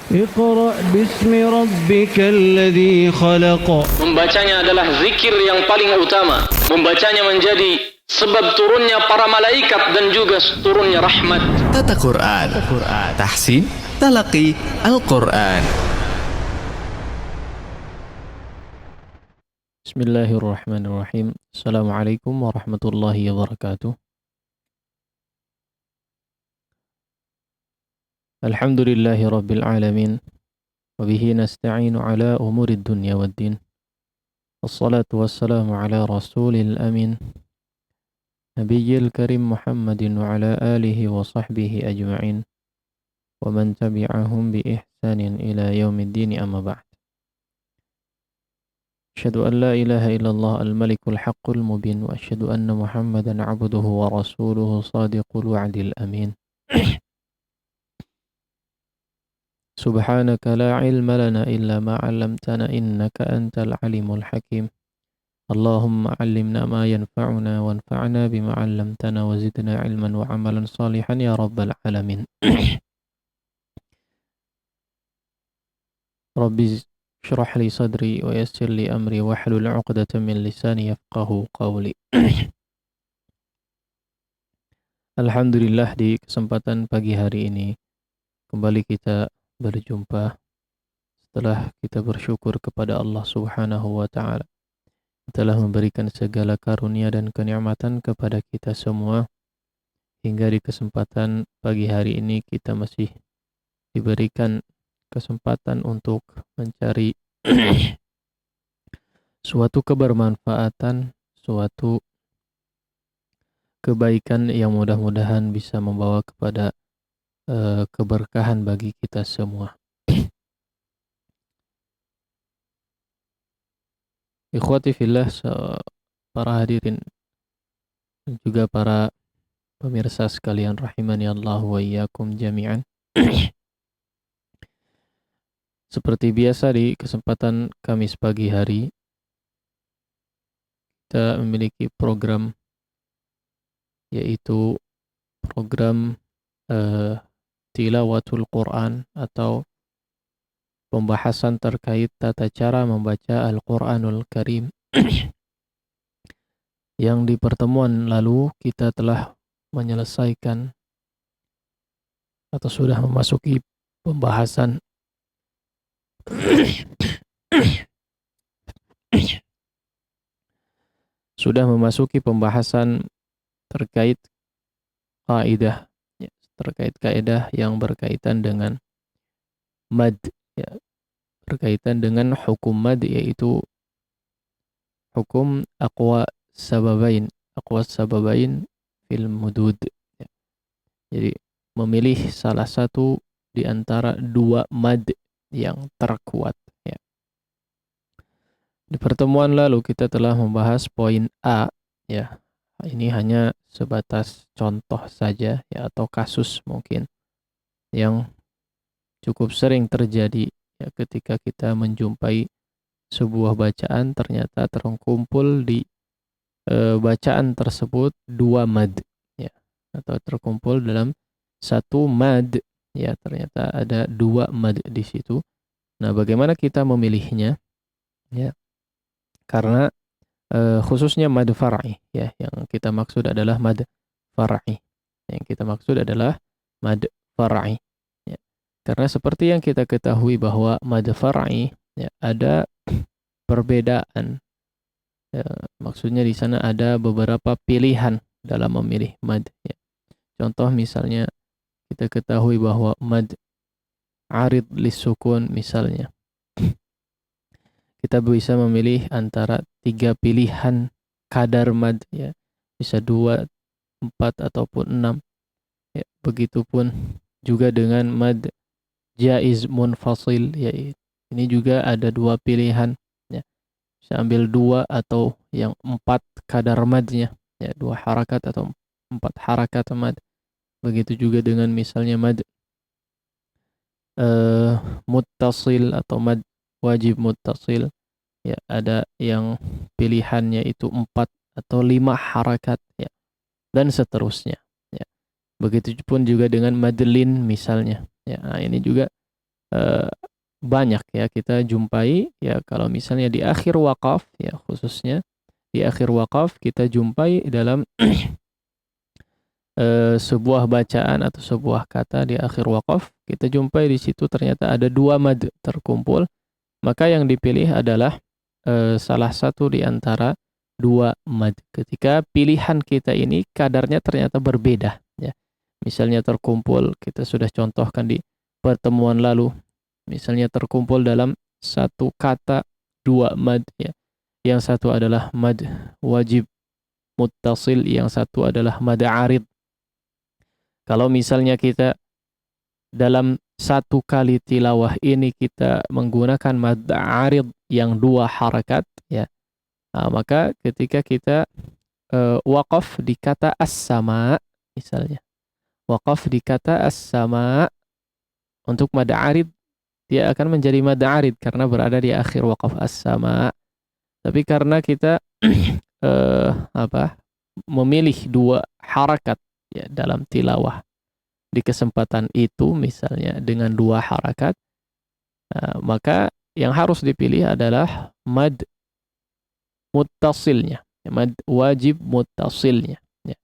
اقرأ باسم ربك الذي خلق. Membacanya adalah zikir yang paling utama. Membacanya menjadi sebab turunnya para malaikat dan juga turunnya rahmat. Tata Quran, tahsin, talaqi Al-Quran. Bismillahirrahmanirrahim. Assalamualaikum warahmatullahi wabarakatuh. Alhamdulillahi rabbil alamin. Wabihi nasta'inu ala umurid dunya waddin. Wassalatu wassalamu ala rasulil amin. Nabiyyil karim Muhammadin wa ala alihi wa sahbihi ajma'in. Wa man tabi'ahum bi ihsanin ila yaumiddin amma ba'd. Asyhadu an la ilaha illallah al-malikul haqqul mubin wa asyhadu anna Muhammadan 'abduhu wa rasuluhu shadiqul wa'dil amin. Subhanaka la ilma lana illa ma 'allamtana innaka antal alimul hakim. Allahumma 'allimna ma yanfa'una wanfa'na bima 'allamtana wa zidna 'ilman wa 'amalan salihan ya rabbal alamin. Rabbi shrah li sadri wa yassir li amri wahlul 'uqdatam min lisani yafqahu qawli. Alhamdulillah, di kesempatan pagi hari ini kembali kita berjumpa setelah kita bersyukur kepada Allah Subhanahu wa taala telah memberikan segala karunia dan kenikmatan kepada kita semua hingga di kesempatan pagi hari ini kita masih diberikan kesempatan untuk mencari suatu kebermanfaatan, suatu kebaikan yang mudah-mudahan bisa membawa kepada keberkahan bagi kita semua. Ikhwati fillah, para hadirin dan juga para pemirsa sekalian rahimani Allah wa iyyakum jami'an. Seperti biasa di kesempatan Kamis pagi hari kita memiliki program, yaitu program tilawatul Quran atau pembahasan terkait tata cara membaca Al-Quranul Karim. Yang di pertemuan lalu kita telah menyelesaikan atau sudah memasuki pembahasan terkait kaidah, terkait kaidah yang berkaitan dengan mad, ya, berkaitan dengan hukum mad, yaitu hukum aqwa sababain fil mudud, ya. Jadi memilih salah satu di antara dua mad yang terkuat, ya. Di pertemuan lalu kita telah membahas poin A, ya. Ini hanya sebatas contoh saja, ya, atau kasus mungkin yang cukup sering terjadi, ya, ketika kita menjumpai sebuah bacaan ternyata terkumpul di bacaan tersebut dua mad, ya, atau terkumpul dalam satu mad, ya, ternyata ada dua mad di situ. Nah, bagaimana kita memilihnya, ya? Karena khususnya mad far'i, ya, yang kita maksud adalah mad far'i. Yang kita maksud adalah mad far'i. Ya. Karena seperti yang kita ketahui bahwa mad far'i, ya, ada perbedaan. Ya, maksudnya di sana ada beberapa pilihan dalam memilih mad, ya. Contoh misalnya kita ketahui bahwa mad arid lis-sukun misalnya. Kita bisa memilih antara 3 pilihan kadar mad, ya. Bisa 2, 4 ataupun 6. Ya, begitupun juga dengan mad jaiz munfasil, ya. Ini juga ada 2 pilihan, ya. Bisa ambil 2 atau yang 4 kadar madnya, ya, 2 harakat atau 4 harakat mad. Begitu juga dengan misalnya mad muttasil atau mad wajib muttasil, ya, ada yang pilihannya itu 4 atau 5 harakat, ya, dan seterusnya, ya. Begitu pun juga dengan madlin misalnya, ya. Nah, ini juga eh, banyak ya kita jumpai ya, kalau misalnya di akhir waqaf ya, khususnya di akhir waqaf kita jumpai dalam sebuah bacaan atau sebuah kata di akhir waqaf, kita jumpai di situ ternyata ada dua mad terkumpul, maka yang dipilih adalah salah satu di antara dua mad. Ketika pilihan kita ini kadarnya ternyata berbeda ya. Misalnya terkumpul, kita sudah contohkan di pertemuan lalu, misalnya terkumpul dalam satu kata dua mad ya. Yang satu adalah mad wajib muttasil, yang satu adalah mad arid. Kalau misalnya kita dalam satu kali tilawah ini kita menggunakan mad arid yang dua harakat ya, maka ketika kita waqaf di kata as-sama, misalnya waqaf di kata as-sama untuk mad arid, dia akan menjadi mad arid karena berada di akhir waqaf as-sama. Tapi karena kita memilih dua harakat ya dalam tilawah di kesempatan itu, misalnya dengan dua harakat, maka yang harus dipilih adalah mad muttasilnya, mad wajib muttasilnya ya.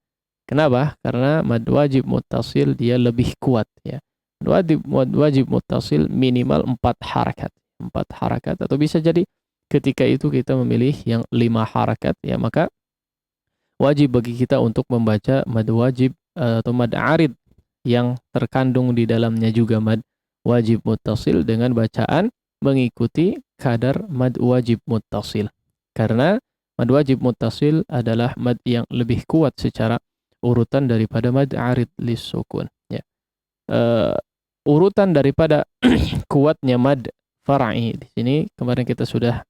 Kenapa? Karena mad wajib muttasil dia lebih kuat ya. Mad wajib muttasil minimal 4 harakat, 4 harakat, atau bisa jadi ketika itu kita memilih yang 5 harakat ya, maka wajib bagi kita untuk membaca mad wajib atau mad arid yang terkandung di dalamnya juga mad wajib muttasil dengan bacaan mengikuti kadar mad wajib muttasil. Karena mad wajib muttasil adalah mad yang lebih kuat secara urutan daripada mad arid lis-sukun ya. Urutan daripada kuatnya mad far'i di sini kemarin kita sudah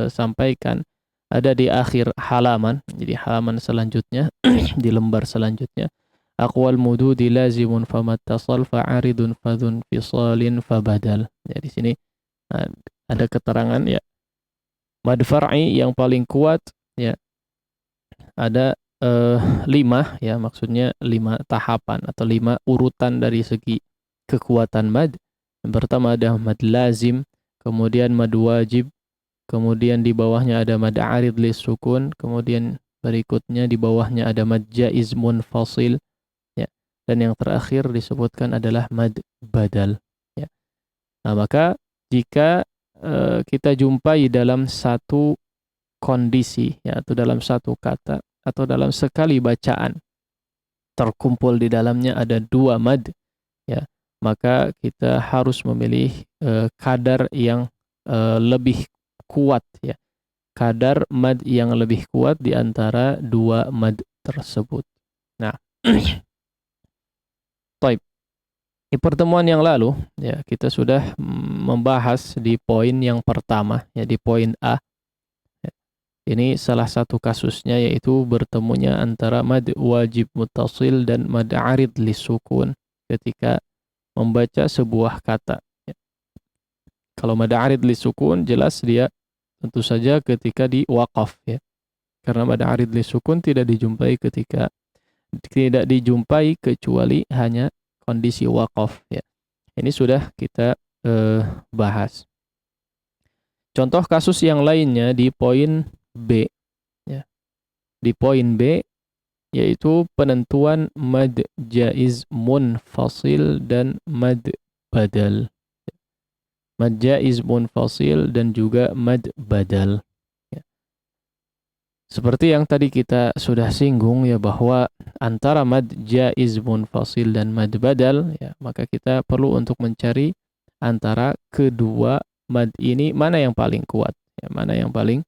sampaikan, ada di akhir halaman. Jadi halaman selanjutnya di lembar selanjutnya, aqwal mududi lazimun famattasal fa'aridun fadhun fisalin fabadal. Ya, di sini ada keterangan ya, mad far'i yang paling kuat ya ada 5 ya, maksudnya 5 tahapan atau 5 urutan dari segi kekuatan mad. Yang pertama ada mad lazim, kemudian mad wajib, kemudian di bawahnya ada mad arid lis sukun, kemudian berikutnya di bawahnya ada mad jaiz munfasil ya, dan yang terakhir disebutkan adalah mad badal ya. Nah, maka jika kita jumpai dalam satu kondisi ya, atau dalam satu kata atau dalam sekali bacaan terkumpul di dalamnya ada 2 mad ya, maka kita harus memilih kadar yang lebih kuat ya, kadar mad yang lebih kuat di antara 2 mad tersebut. Nah, baik. Di pertemuan yang lalu ya kita sudah membahas di poin yang pertama ya, di poin A. Ini salah satu kasusnya, yaitu bertemunya antara mad wajib muttasil dan mad arid lisukun ketika membaca sebuah kata. Kalau mad arid lisukun jelas dia tentu saja ketika di waqaf ya. Karena mad arid lisukun tidak dijumpai kecuali hanya kondisi waqaf ya. Ini sudah kita bahas. Contoh kasus yang lainnya di poin B ya. Di poin B yaitu penentuan mad jaiz munfasil dan mad badal. Mad jaiz munfasil dan juga mad badal ya. Seperti yang tadi kita sudah singgung ya, bahwa antara mad jaiz munfasil dan mad badal ya, maka kita perlu untuk mencari antara kedua mad ini mana yang paling kuat ya, mana yang paling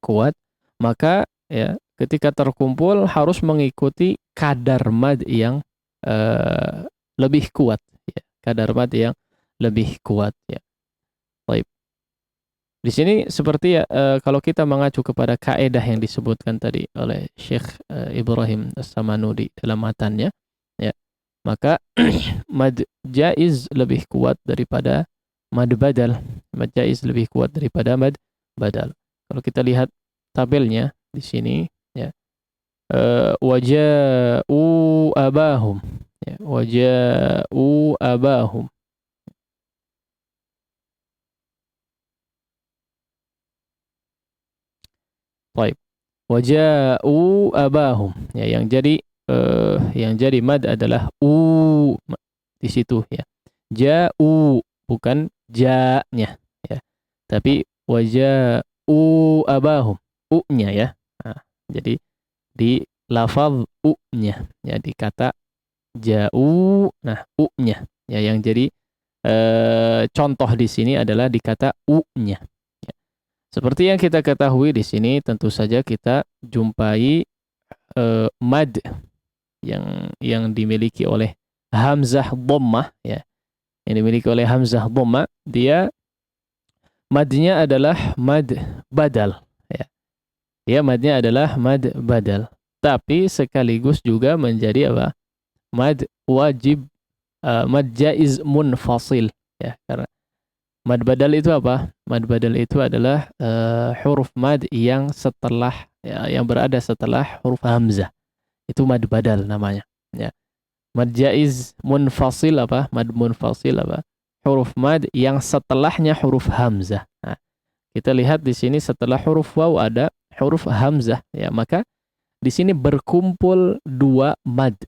kuat. Maka ya ketika terkumpul harus mengikuti kadar mad yang lebih kuat ya, kadar mad yang lebih kuat ya. Baik. Di sini seperti ya kalau kita mengacu kepada kaidah yang disebutkan tadi oleh Syekh Ibrahim As-Samanudi dalam matannya ya, maka mad jaiz lebih kuat daripada mad badal. Mad jaiz lebih kuat daripada mad badal. Kalau kita lihat tabelnya di sini ya, waja'u abahum ya, waja'u abahum. Waja'u abahum. Ya, yang jadi mad adalah di situ ya. Ja'u bukan ja-nya ya. Tapi waja'u abahum. U-nya ya. Nah, jadi di lafaz u-nya ya, di kata ja'u, nah u-nya ya, yang jadi contoh di sini adalah di kata u-nya ya. Seperti yang kita ketahui di sini, tentu saja kita jumpai mad yang dimiliki oleh hamzah dhammah ya, yang dimiliki oleh hamzah dhammah, dia madnya adalah mad badal ya. Dia madnya adalah mad badal, tapi sekaligus juga menjadi apa? Mad wajib, mad jaiz munfasil ya. Karena mad badal itu apa? Mad badal itu adalah huruf mad yang setelah ya, yang berada setelah huruf hamzah. Itu mad badal namanya ya. Mad jaiz munfasil apa? Mad munfasil apa? Huruf mad yang setelahnya huruf hamzah. Nah, kita lihat di sini setelah huruf waw ada huruf hamzah ya, maka di sini berkumpul dua mad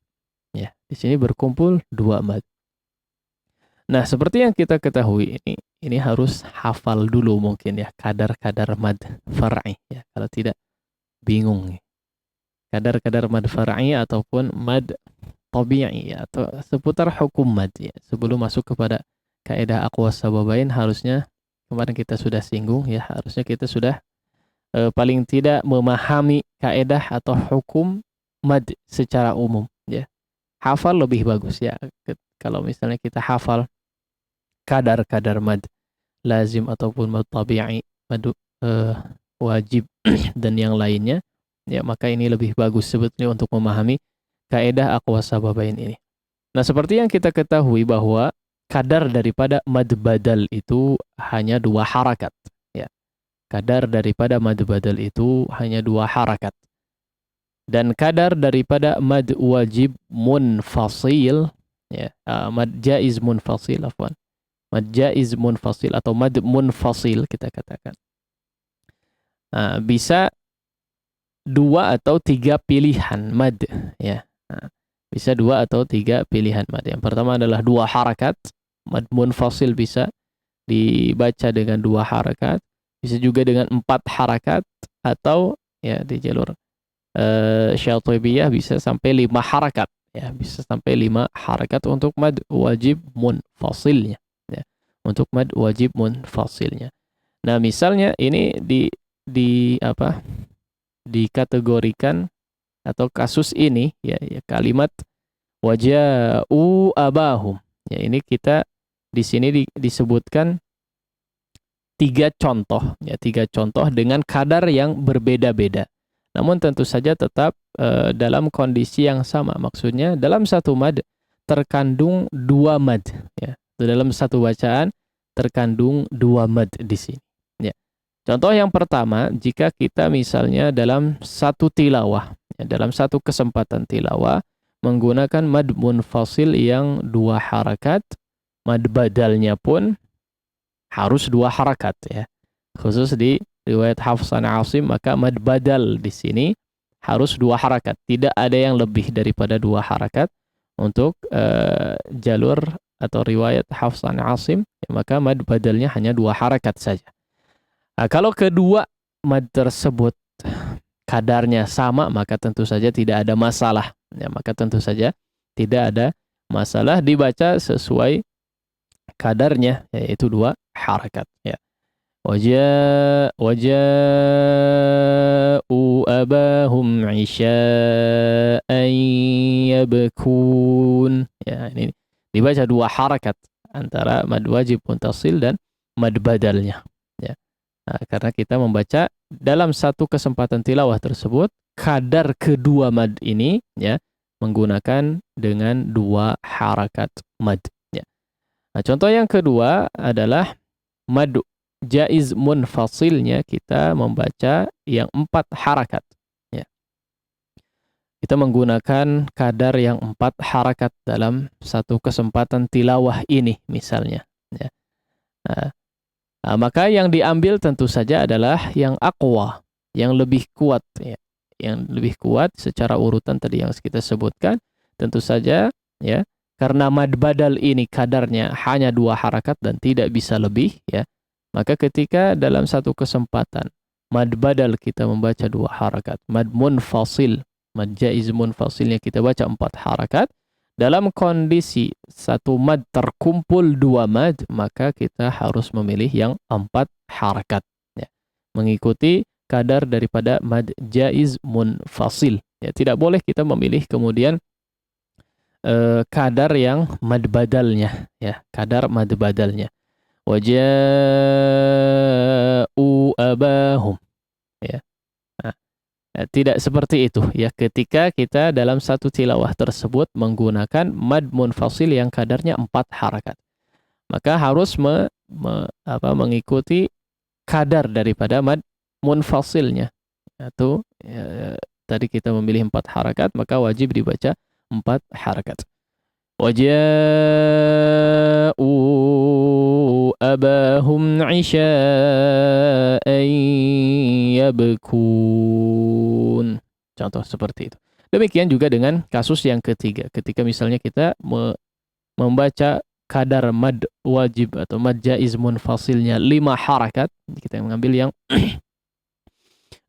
ya. Di sini berkumpul dua mad. Nah, seperti yang kita ketahui, ini harus hafal dulu mungkin ya kadar-kadar mad far'i ya. Kalau tidak bingung nih. Kadar-kadar mad far'i ataupun mad tabi'i ya, atau seputar hukum mad ya. Sebelum masuk kepada kaidah aqwas sababain, harusnya kemarin kita sudah singgung ya, harusnya kita sudah paling tidak memahami kaidah atau hukum mad secara umum ya. Hafal lebih bagus ya. Kalau misalnya kita hafal kadar-kadar mad lazim ataupun mad tabi'i, mad wajib dan yang lainnya ya, maka ini lebih bagus sebetulnya untuk memahami kaidah aqwas sababain ini. Nah, seperti yang kita ketahui bahwa kadar daripada mad badal itu hanya 2 harakat ya. Kadar daripada mad badal itu hanya 2 harakat. Dan kadar daripada mad wajib munfasil ya, mad jaiz munfasil afwan. Mad jaiz munfasil atau mad munfasil kita katakan. Bisa 2 atau 3 pilihan mad ya. Bisa 2 atau 3 pilihan mad. Yang pertama adalah 2 harakat. Mad munfasil bisa dibaca dengan 2 harakat, bisa juga dengan 4 harakat, atau ya di jalur Syatibiyah bisa sampai 5 harakat ya, bisa sampai 5 harakat untuk mad wajib munfasilnya ya, untuk mad wajib munfasilnya. Nah, misalnya ini dikategorikan atau kasus ini ya kalimat waja'u abahum ya, ini kita di sini disebutkan 3 contoh ya, 3 contoh dengan kadar yang berbeda-beda. Namun tentu saja tetap dalam kondisi yang sama. Maksudnya dalam satu mad terkandung 2 mad ya. Dalam satu bacaan terkandung 2 mad di sini ya. Contoh yang pertama, jika kita misalnya dalam satu tilawah ya, dalam satu kesempatan tilawah menggunakan mad munfasil yang 2 harakat, mad badalnya pun harus 2 harakat ya. Khusus di riwayat Hafs an Asim, maka mad badal di sini harus 2 harakat. Tidak ada yang lebih daripada 2 harakat untuk jalur atau riwayat Hafs an Asim, ya, maka mad badalnya hanya 2 harakat saja. Nah, kalau kedua mad tersebut kadarnya sama, maka tentu saja tidak ada masalah. Ya, maka tentu saja tidak ada masalah dibaca sesuai kadarnya, yaitu 2 harakat ya. Waja'u abahum isya'an yabkun ya, ini dibaca 2 harakat antara mad wajib muntasil dan mad badalnya ya. Nah, karena kita membaca dalam satu kesempatan tilawah tersebut kadar kedua mad ini ya menggunakan dengan 2 harakat mad ya. Nah, contoh yang kedua adalah mad jaiz munfasilnya, kita membaca yang 4 harakat ya. Kita menggunakan kadar yang 4 harakat dalam satu kesempatan tilawah ini misalnya ya. Maka yang diambil tentu saja adalah yang aqwa, yang lebih kuat ya. yang lebih kuat secara urutan tadi yang kita sebutkan. Tentu saja ya, karena mad badal ini kadarnya hanya 2 harakat dan tidak bisa lebih ya. Maka ketika dalam satu kesempatan mad badal kita membaca 2 harakat, mad munfasil, mad jaiz munfasilnya kita baca 4 harakat, dalam kondisi satu mad terkumpul 2 mad, maka kita harus memilih yang 4 harakat ya. Mengikuti kadar daripada mad jaiz munfasil ya. Tidak boleh kita memilih kemudian kadar yang mad badalnya ya, kadar mad badalnya. Waja'u abahum ya. Nah, tidak seperti itu ya, ketika kita dalam satu tilawah tersebut menggunakan mad munfasil yang kadarnya 4 harakat, maka harus mengikuti kadar daripada mad munfasilnya. Atau tadi kita memilih 4 harakat, maka wajib dibaca 4 harakat. Waja'u abahum 'isha'an yabkun. Contoh seperti itu. Demikian juga dengan kasus yang ketiga. Ketika misalnya kita membaca kadar mad wajib atau mad jaiz munfasilnya 5 harakat, kita mengambil yang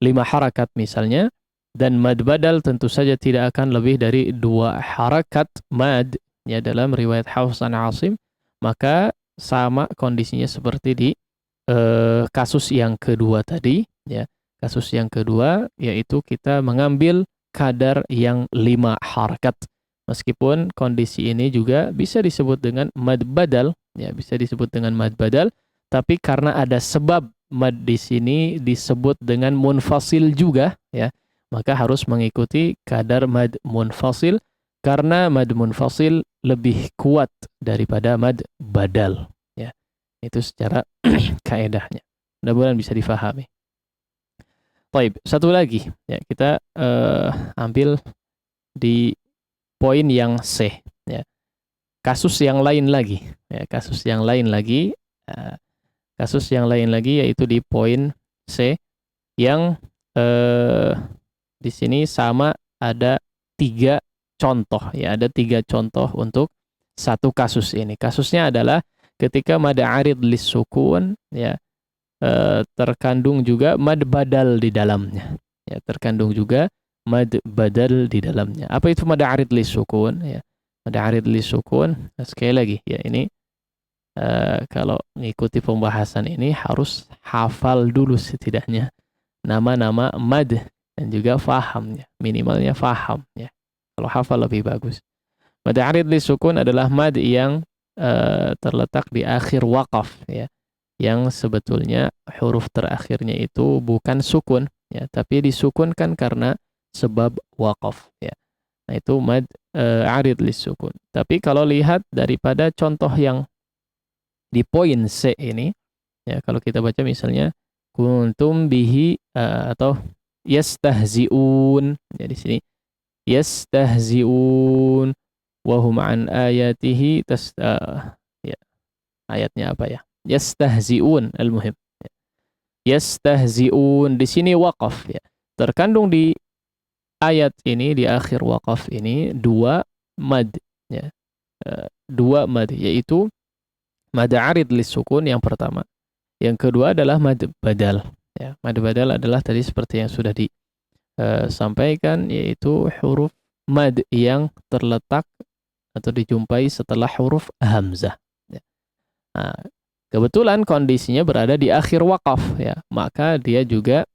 5 harakat misalnya, dan mad badal tentu saja tidak akan lebih dari 2 harakat mad ya dalam riwayat Hafs an Asim, maka sama kondisinya seperti di kasus yang kedua tadi ya. Kasus yang kedua yaitu kita mengambil kadar yang 5 harakat. Meskipun kondisi ini juga bisa disebut dengan mad badal ya, bisa disebut dengan mad badal, tapi karena ada sebab mad di sini disebut dengan munfasil juga ya, maka harus mengikuti kadar mad munfasil, karena mad munfasil lebih kuat daripada mad badal ya. Itu secara kaedahnya. Mudah-mudahan bisa difahami. Baik, satu lagi ya, kita ambil di poin yang C ya. Kasus yang lain lagi ya, kasus yang lain lagi yaitu di poin C yang di sini sama ada 3 contoh ya, ada 3 contoh untuk satu kasus ini. Kasusnya adalah ketika mad arid lis sukun ya, terkandung juga mad badal di dalamnya ya, terkandung juga mad badal di dalamnya. Apa itu mad arid lis sukun ya? Mad arid lis sukun, sekali lagi ya, ini kalau mengikuti pembahasan ini harus hafal dulu setidaknya nama-nama mad dan juga faham ya, minimalnya faham ya. Kalau hafal lebih bagus. Mad arid lis sukun adalah mad yang terletak di akhir waqaf ya, yang sebetulnya huruf terakhirnya itu bukan sukun ya, tapi disukunkan karena sebab waqaf ya. Nah, itu mad arid lis sukun. Tapi kalau lihat daripada contoh yang di poin C ini ya, kalau kita baca misalnya kuntum bihi atau yastahzi'un ya, di sini yastahzi'un wa hum an ayatihi ya, ayatnya apa ya? Yastahzi'un, al-muhim. Yastahzi'un di sini waqaf ya. Terkandung di ayat ini, di akhir waqaf ini 2 mad ya. 2 mad, yaitu mad arid lis sukun yang pertama. Yang kedua adalah mad badal ya. Mad badal adalah tadi seperti yang sudah disampaikan, yaitu huruf mad yang terletak atau dijumpai setelah huruf hamzah ya. Nah, kebetulan kondisinya berada di akhir waqaf ya, maka dia juga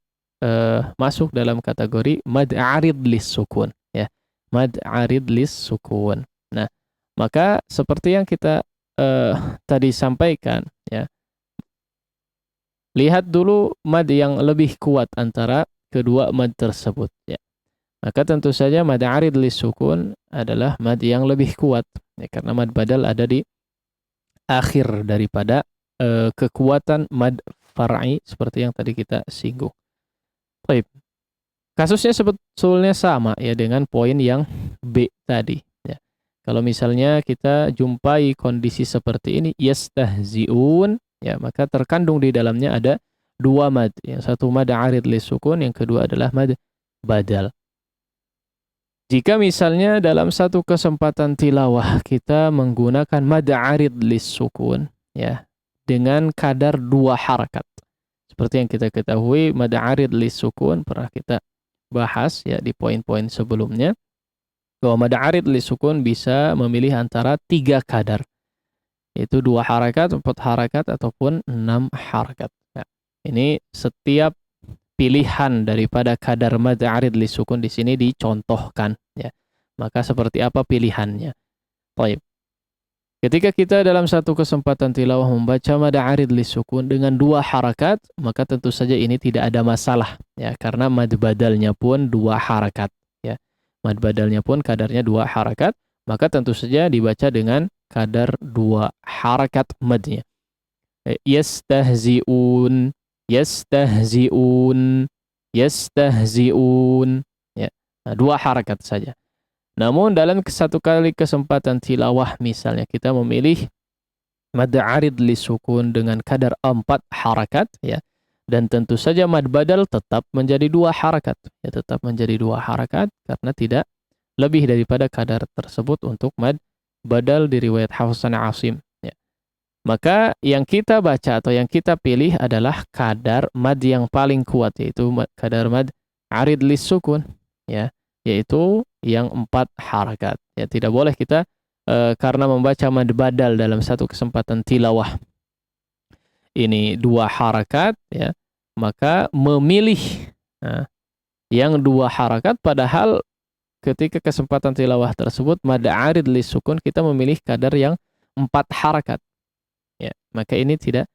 masuk dalam kategori mad arid lis sukun ya, mad arid lis sukun. Nah, maka seperti yang kita tadi sampaikan ya, lihat dulu mad yang lebih kuat antara kedua mad tersebut ya. Maka tentu saja mad arid lis sukun adalah mad yang lebih kuat ya, karena mad badal ada di akhir daripada kekuatan mad far'i seperti yang tadi kita singgung. Baik. Kasusnya sebetulnya sama ya dengan poin yang B tadi ya. Kalau misalnya kita jumpai kondisi seperti ini, yastahzi'un ya, maka terkandung di dalamnya ada 2 mad. Yang satu mad arid lis sukun, yang kedua adalah mad badal. Jika misalnya dalam satu kesempatan tilawah kita menggunakan mad arid lis-sukun, ya, dengan kadar 2 harakat. Seperti yang kita ketahui, mad arid lis-sukun pernah kita bahas ya di poin-poin sebelumnya, bahwa mad arid lis-sukun bisa memilih antara 3 kadar, yaitu 2 harakat, 4 harakat, ataupun 6 harakat. Ya, ini setiap pilihan daripada kadar mad arid lis-sukun di sini dicontohkan, ya. Maka seperti apa pilihannya? Baik. Ketika kita dalam satu kesempatan tilawah membaca mad arid lis-sukun dengan 2 harakat, maka tentu saja ini tidak ada masalah, ya, karena mad badalnya pun 2 harakat, ya. Mad badalnya pun kadarnya 2 harakat, maka tentu saja dibaca dengan kadar 2 harakat madnya. Yastahzi'un, yastahzi'un, yastahzi'un, ya. Nah, 2 harakat saja. Namun dalam satu kali kesempatan tilawah misalnya kita memilih mad arid lis-sukun dengan kadar 4 harakat, ya. Dan tentu saja mad badal tetap menjadi 2 harakat, ya, tetap menjadi 2 harakat karena tidak lebih daripada kadar tersebut untuk mad badal di riwayat Hafs an Asim. Maka yang kita baca atau yang kita pilih adalah kadar mad yang paling kuat, yaitu kadar mad arid lis-sukun, ya, yaitu yang 4 harakat. Ya, tidak boleh kita karena membaca mad badal dalam satu kesempatan tilawah ini 2 harakat, ya, maka memilih yang 2 harakat, padahal ketika kesempatan tilawah tersebut mad arid lis-sukun kita memilih kadar yang 4 harakat. Ya, maka ini tidak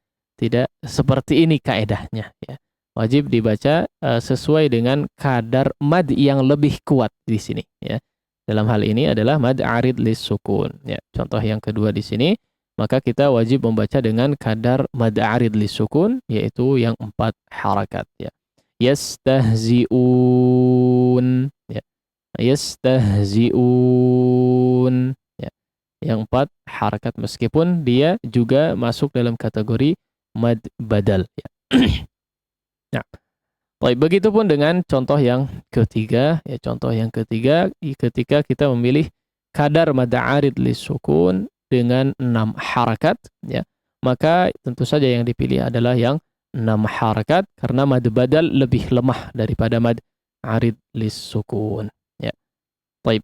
seperti ini kaedahnya, ya. Wajib dibaca sesuai dengan kadar mad yang lebih kuat di sini, ya. Dalam hal ini adalah mad arid lis-sukun, ya. Contoh yang kedua di sini, maka kita wajib membaca dengan kadar mad arid lis-sukun, yaitu yang 4 harakat, ya. Yastahzi'un, ya. Yastahzi'un, yang 4 harakat, meskipun dia juga masuk dalam kategori mad badal, ya. Nah, baik, begitupun dengan contoh yang ketiga, ya. Contoh yang ketiga ketika kita memilih kadar mad arid lis-sukun dengan 6 harakat, ya, maka tentu saja yang dipilih adalah yang 6 harakat karena mad badal lebih lemah daripada mad arid lis-sukun, ya. Baik.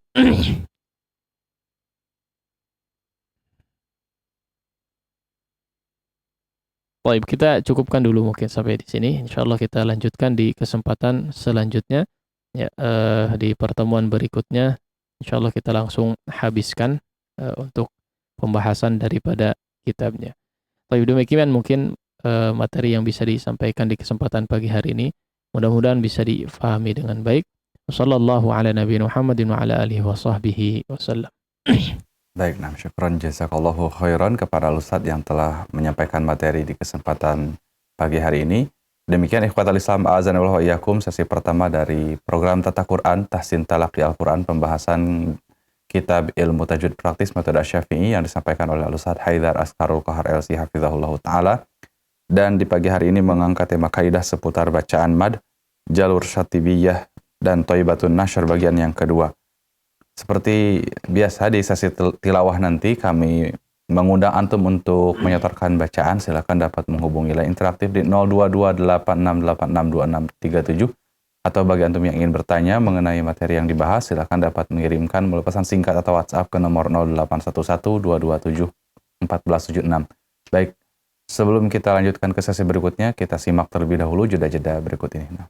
Baik, kita cukupkan dulu mungkin sampai di sini. Insyaallah kita lanjutkan di kesempatan selanjutnya, ya, di pertemuan berikutnya. Insyaallah kita langsung habiskan untuk pembahasan daripada kitabnya. Baik, demikian mungkin materi yang bisa disampaikan di kesempatan pagi hari ini. Mudah-mudahan bisa difahami dengan baik. Wassallallahu ala nabiyina Muhammadin wa ala alihi wa sahbihi wasallam. Baik, nah, syukran jazakallahu khairan kepada Ustadz yang telah menyampaikan materi di kesempatan pagi hari ini. Demikian ikhwatal Islam a'azanallahu wa iyyakum, sesi pertama dari program Tata Quran Tahsin Talaqi Al-Quran, pembahasan kitab ilmu tajwid praktis metode Syafi'i yang disampaikan oleh Ustadz Haidar Askarul Qahar LC hafizahullah ta'ala. Dan di pagi hari ini mengangkat tema kaidah seputar bacaan mad, jalur syatibiyah, dan Thaibatun Nashr bagian yang kedua. Seperti biasa di sesi tilawah nanti kami mengundang antum untuk menyetorkan bacaan. Silakan dapat menghubungi line interaktif di 022868662637, atau bagi antum yang ingin bertanya mengenai materi yang dibahas, silakan dapat mengirimkan melalui pesan singkat atau WhatsApp ke nomor 081122271476. Baik, sebelum kita lanjutkan ke sesi berikutnya, kita simak terlebih dahulu jeda-jeda berikut ini.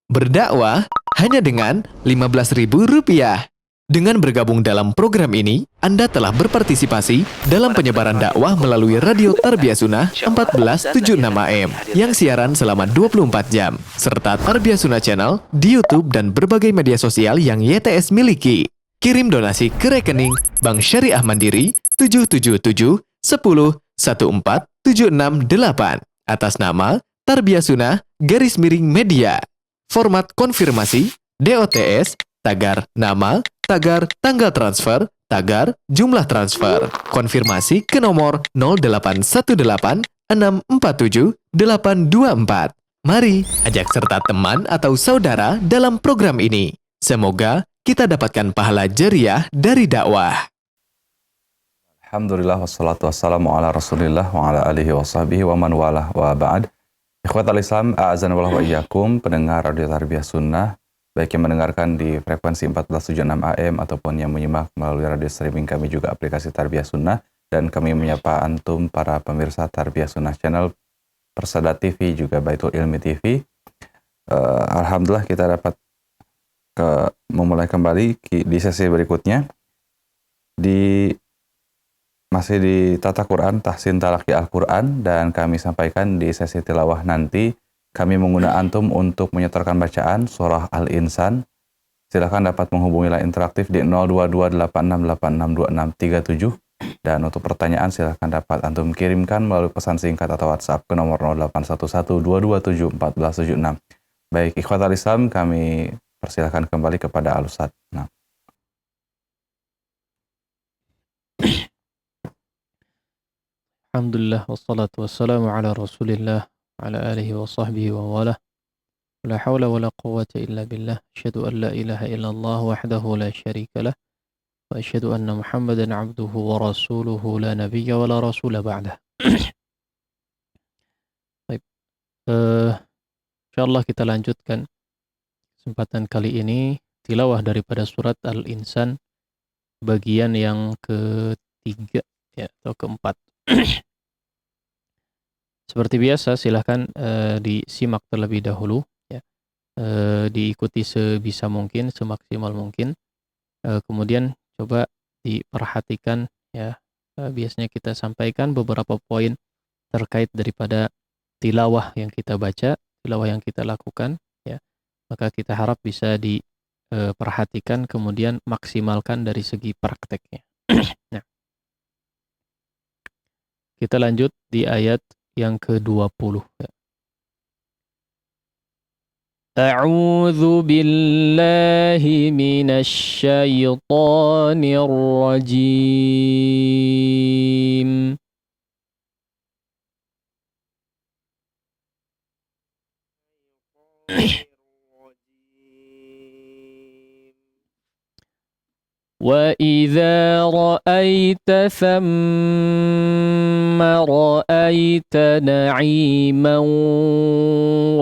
Berdakwah hanya dengan Rp15.000. Dengan bergabung dalam program ini, Anda telah berpartisipasi dalam penyebaran dakwah melalui Radio Tarbiyah Sunnah 1476 AM yang siaran selama 24 jam, serta Tarbiyah Sunnah Channel di YouTube dan berbagai media sosial yang YTS miliki. Kirim donasi ke rekening Bank Syariah Mandiri 777 10 14768 atas nama Tarbiyah Sunnah _media. Format konfirmasi DOTS, tagar nama, tagar tanggal transfer, tagar jumlah transfer. Konfirmasi ke nomor 0818 647 824. Mari ajak serta teman atau saudara dalam program ini. Semoga kita dapatkan pahala jariah dari dakwah. Alhamdulillah wassalatu wassalamu ala Rasulillah wa ala alihi wa sahbihi wa man walah wa ba'd. Ikhwatal Islam, a'azanallahu wa iyyakum, pendengar Radio Tarbiyah Sunnah, baik yang mendengarkan di frekuensi 1476 AM ataupun yang menyimak melalui radio streaming kami juga aplikasi Tarbiyah Sunnah, dan kami menyapa antum para pemirsa Tarbiyah Sunnah Channel, Persada TV, juga Baitul Ilmi TV. Alhamdulillah kita dapat memulai kembali di sesi berikutnya masih di Tata Quran, Tahsin Talaki Al-Quran, dan kami sampaikan di sesi tilawah nanti kami mengundang antum untuk menyetorkan bacaan surah Al-Insan. Silakan dapat menghubungi line interaktif di 02286862637. Dan untuk pertanyaan silakan dapat antum kirimkan melalui pesan singkat atau WhatsApp ke nomor 0811-227-1476. Baik, ikhwatal Islam, kami persilakan kembali kepada Al-Ustaz. Nah. Alhamdulillah wassalatu wassalamu ala Rasulillah ala alihi wa sahbihi wa wala. La haula wa la quwwata illa billah. Asyhadu an la ilaha illallah wahdahu la syarika lah. Wa asyhadu anna Muhammadan abduhu wa rasuluhu la nabiyya wa la rasula ba'dah. Baik. Insyaallah kita lanjutkan kesempatan kali ini tilawah daripada surat Al-Insan bagian yang ketiga ya, atau keempat. Seperti biasa silahkan disimak terlebih dahulu ya. Diikuti sebisa mungkin, semaksimal mungkin. Kemudian coba diperhatikan ya. Biasanya kita sampaikan beberapa poin terkait daripada tilawah yang kita baca, tilawah yang kita lakukan ya. Maka kita harap bisa diperhatikan kemudian maksimalkan dari segi prakteknya. Nah, kita lanjut di ayat yang ke-20 ya. A'udzu billahi minasy syaithanir rajim. وَإِذَا رَأَيْتَ ثَمَّ رَأَيْتَ نَعِيمًا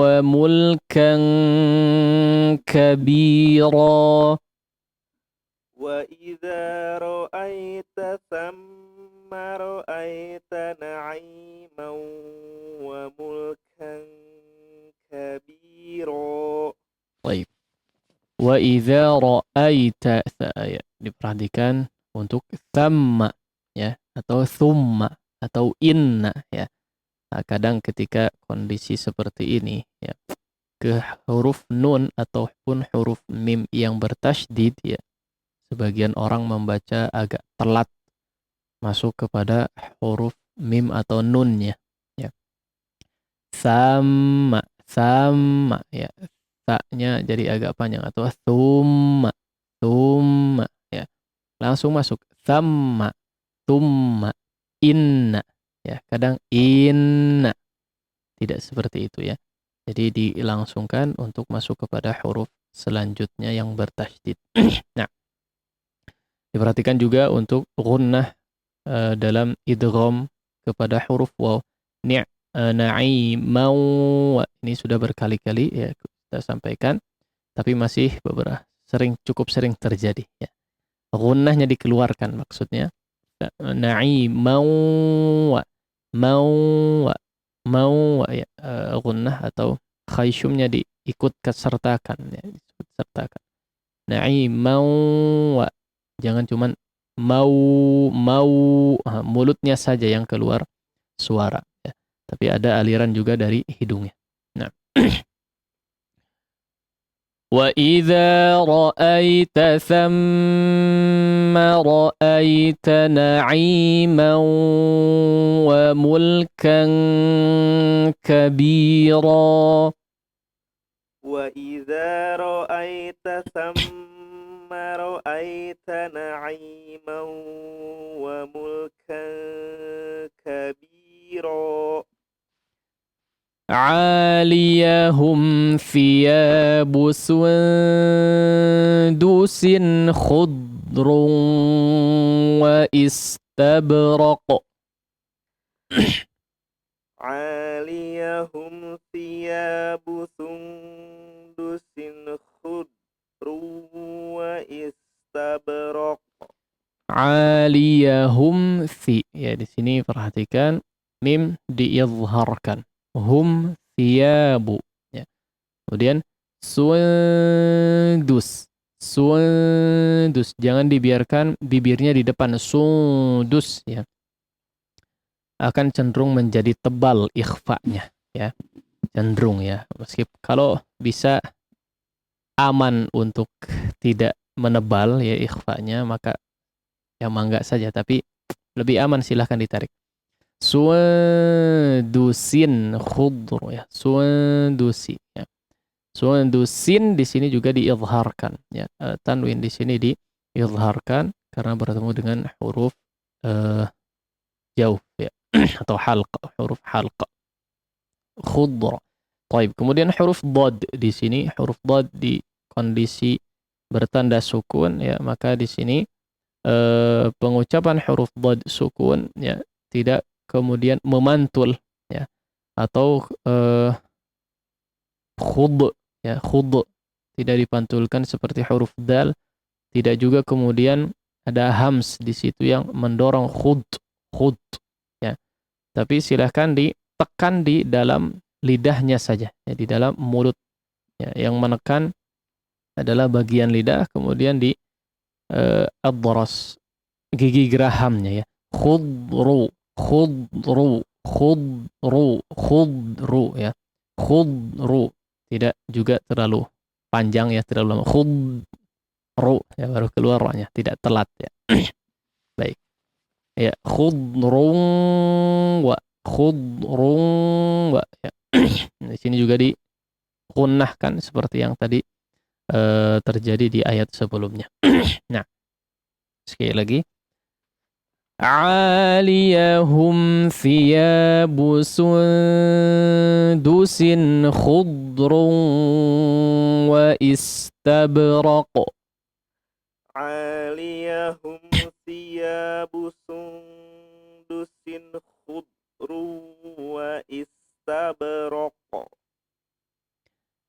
وَمُلْكًا كَبِيرًا وَإِذَا رَأَيْتَ ثَمَّ رَأَيْتَ نَعِيمًا وَمُلْكًا كَبِيرًا. Baik. وَإِذَا رَأَيْتَ diperhatikan untuk thamma ya, atau thumma atau inna ya. Nah, kadang ketika kondisi seperti ini ya, ke huruf nun ataupun huruf mim yang bertasydid ya, sebagian orang membaca agak telat masuk kepada huruf mim atau nunnya ya. Sama ya, taknya jadi agak panjang, atau thumma ya, langsung masuk thamma, thumma, inna ya. Kadang inna tidak seperti itu ya. Jadi dilangsungkan untuk masuk kepada huruf selanjutnya yang bertasydid. Nah, diperhatikan juga untuk gunnah dalam idgham kepada huruf waw. Na'imau, ini sudah berkali-kali ya kita sampaikan, tapi masih cukup sering terjadi ya. Gunnahnya dikeluarkan maksudnya. Na'imau mau ya, gunnah atau khayshumnya diikut sertakan ya, disebut sertakan. Na'imau, jangan cuman mau mulutnya saja yang keluar suara ya, tapi ada aliran juga dari hidungnya. Nah, وَإِذَا رَأَيْتَ ثَمَّ رَأَيْتَ نَعِيمًا وَمُلْكًا كَبِيرًا. وَإِذَا رَأَيْتَ ثَمَّ رَأَيْتَ نَعِيمًا وَمُلْكًا كَبِيرًا. عاليهم ثياب سندس خضر واستبرق عاليهم ثياب سندس خضر واستبرق aliyahum fi. Ya, di sini perhatikan mim diizharkan. Hum thiyabu. Ya. Kemudian sundus. Sundus. Jangan dibiarkan bibirnya di depan. Sundus. Ya. Akan cenderung menjadi tebal ikhfanya. Ya. Cenderung ya. Meskipun kalau bisa aman untuk tidak menebal ya ikhfanya, maka ya mangga saja, tapi lebih aman silahkan ditarik. Sundusin khudru ya, sundusi ya. Sundusin di sini juga diizharkan ya. Tanwin di sini diizharkan karena bertemu dengan huruf jauh ya atau halqa, huruf halqa. Khudra. Baik, kemudian huruf dhad di sini, huruf dhad di kondisi bertanda sukun ya, maka di sini pengucapan huruf dhad sukun ya tidak kemudian memantul ya atau khud ya, khud tidak dipantulkan seperti huruf dal, tidak juga kemudian ada hams di situ yang mendorong khud ya, tapi silahkan ditekan di dalam lidahnya saja ya, di dalam mulut ya, yang menekan adalah bagian lidah, kemudian di ad-daras, gigi gerahamnya ya. Khudru, khudru, khudru, khudru ya. Khudru. Tidak juga terlalu panjang ya, terlalu lama. Khudru ya, baru keluar rohnya, tidak telat ya. Baik. Ya, khudrun wa, khudrun wa ya. Di sini juga dikunnahkan seperti yang tadi terjadi di ayat sebelumnya. Nah, sekali lagi. Aliyahum thiyabu sundusin khudrun wa istabraq. عاليهم ثياب سندس خضر واستبرق.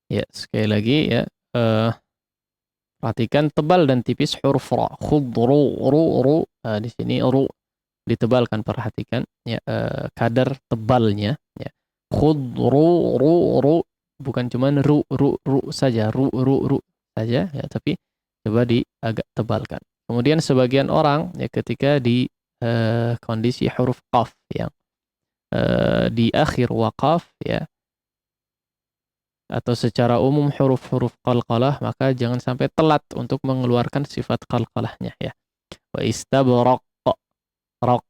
Ya, sekali lagi ya. Perhatikan tebal dan tipis huruf ra. Khudru, ru. Di sini ru ditebalkan, perhatikan ya, kadar tebalnya ya. Khudru, ru. Bukan cuma ru saja, ru saja ya, tapi coba agak tebalkan. Kemudian sebagian orang ya ketika di kondisi huruf qaf yang di akhir waqaf ya, atau secara umum huruf-huruf qalqalah, maka jangan sampai telat untuk mengeluarkan sifat qalqalahnya ya. Wa istabraq, raq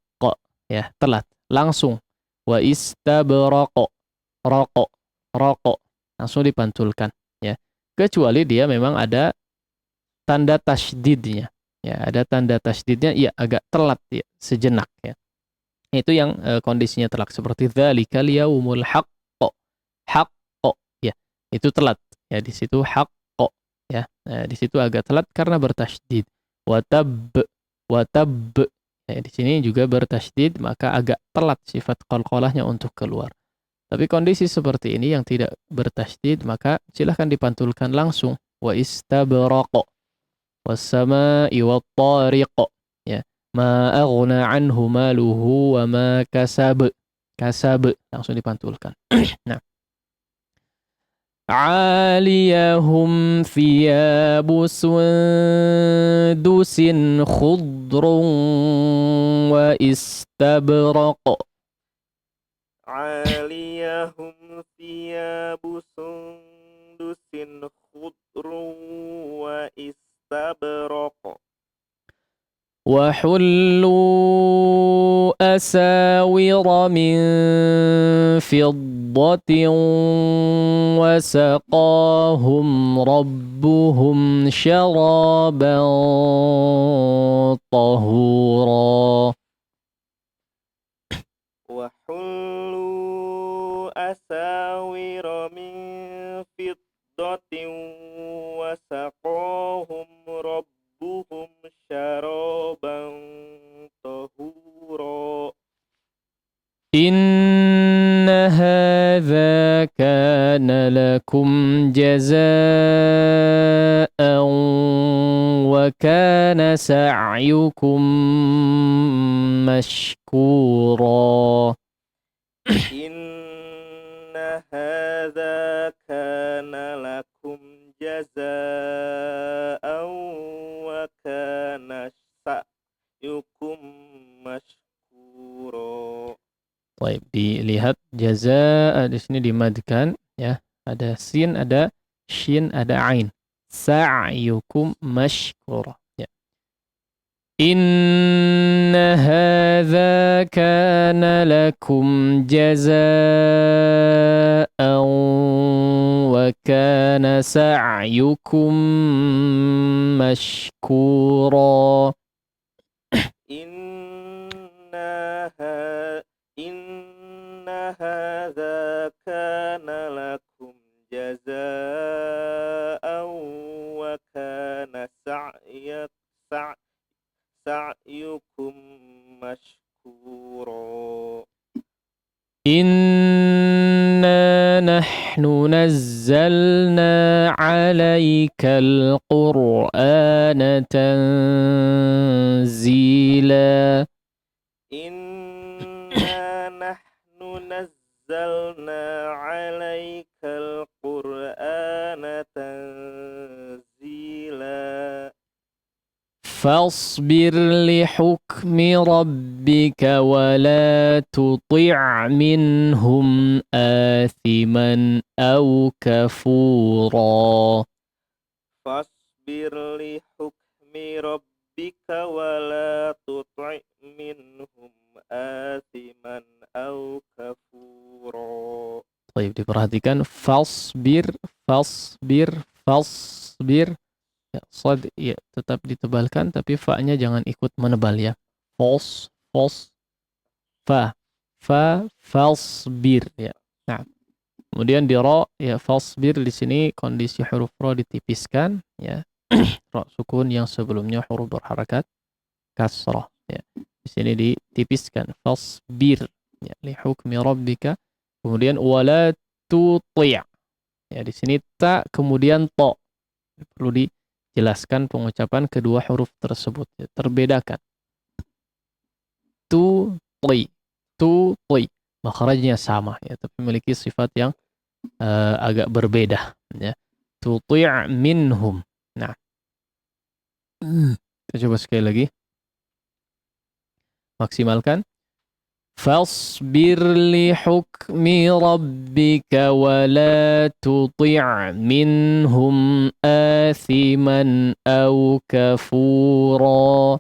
ya, telat, langsung. Wa istabraq, raq, langsung dipantulkan ya. Kecuali dia memang ada tanda tasydidnya ya, ada tanda tasydidnya ya, agak telat ya, sejenak ya. Itu yang kondisinya telat, seperti dzalikal yaumul haqq, ya, itu telat ya, di situ haqq ya. Di situ agak telat karena bertasydid. Watab ya, di sini juga bertasydid, maka agak telat sifat qalqalahnya untuk keluar. Tapi kondisi seperti ini yang tidak bertasydid, maka silahkan dipantulkan langsung. Wa istabraq was-samaa'i wat-tariq ya. Ma aghna anhu maluhu wa ma kasab. Kasab langsung dipantulkan. Nah. Aliyahum thiyabu sundusin khudrun wa istabraq. عاليهم ثياب سندس خضر واستبرق. وحلوا أساور من فضة وسقاهم ربهم شرابا طهورا. وحلوا أساور من فضة وسقاهم ربهم شرابا طهورا إن هذا كان لكم جزاء وكان سعيكم مشكورا إن هذا كان لكم جزاء وكان سعيكم مشكورا. Baik, dilihat jazaa di sini dimadkan ya. Ada sin, ada shin, ada ain. Sa'yukum mashkura. Ya. Inna hadza kana lakum jazaa'an wa kana sa'yukum mashkura. إن هذا كان لكم جزاء وكان سعيكم مشكورا. إنا نحن نزلنا عليك القرآن تنزيلا إنا نحن نزلنا عليك القرآن تنزيلا فاصبر لحكم ربك ولا تطع منهم آثما أو كفورا فاصبر لحكم ربك ولا تطع منهم آثما أو كفورا. طيب diperhatikan fasbir ya, sad ya, tetap ditebalkan tapi fa-nya jangan ikut menebal ya. Fa fasbir ya. Nah, kemudian di ra ya fasbir di sini kondisi huruf ra ditipiskan ya. Ra sukun yang sebelumnya huruf berharakat kasrah ya. Di sini ditipiskan fasbir ya li hukmi rabbika. Kemudian wala tuti' ya di sini ta kemudian to. Perlu dijelaskan pengucapan kedua huruf tersebut ya, terbedakan. Tuti makhrajnya sama ya tapi memiliki sifat yang agak berbeda ya. Tuti' minhum. Nah. Kita coba sekali lagi. Maksimalkan. فاصبر لحكم ربك ولا تطع منهم آثما أو كفورا